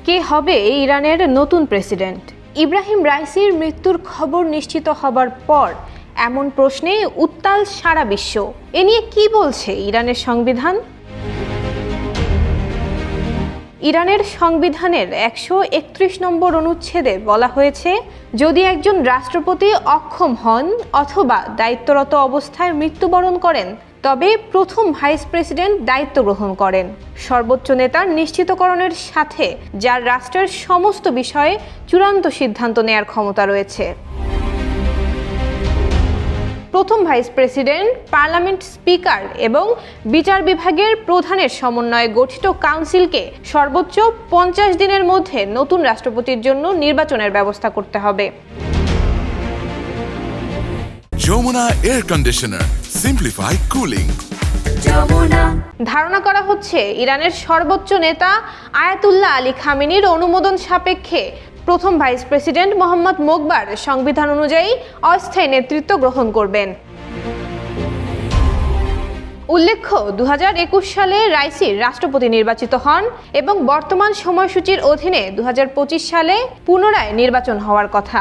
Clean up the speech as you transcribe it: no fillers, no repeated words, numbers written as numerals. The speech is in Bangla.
কে হবে ইরানের নতুন প্রেসিডেন্ট? ইব্রাহিম রাইসির মৃত্যুর খবর নিশ্চিত হবার পর এমন প্রশ্নে উত্তাল সারা বিশ্ব। এ নিয়ে কি বলছে ইরানের সংবিধান? ইরানের সংবিধানের 131 নম্বর অনুচ্ছেদে বলা হয়েছে, যদি একজন রাষ্ট্রপতি অক্ষম হন অথবা দায়িত্বরত অবস্থায় মৃত্যুবরণ করেন তবে প্রথম ভাইস প্রেসিডেন্ট দায়িত্ব গ্রহণ করেন সর্বোচ্চ নেতার নিশ্চিতকরণের সাথে, যার রাষ্ট্রের সমস্ত বিষয়ে চূড়ান্ত সিদ্ধান্ত নেয়ার ক্ষমতা রয়েছে। প্রথম ভাইস প্রেসিডেন্ট পার্লামেন্ট স্পিকার এবং বিচার বিভাগের প্রধানের সমন্বয়ে গঠিত কাউন্সিলকে সর্বোচ্চ 50 দিনের মধ্যে নতুন রাষ্ট্রপতির জন্য নির্বাচনের ব্যবস্থা করতে হবে। Jamuna air conditioner, simplify cooling. ধারণা করা হচ্ছে, ইরানের সর্বোচ্চ নেতা আয়াতুল্লাহ আলী খামেনির অনুমোদন সাপেক্ষে প্রথম ভাইস প্রেসিডেন্ট মোহাম্মদ মোকবার সংবিধান অনুযায়ী অস্থায়ী নেতৃত্ব গ্রহণ করবেন। উল্লেখ্য, 2021 সালে রাইসি রাষ্ট্রপতি নির্বাচিত হন এবং বর্তমান সময়সূচির অধীনে 2025 সালে পুনরায় নির্বাচন হওয়ার কথা।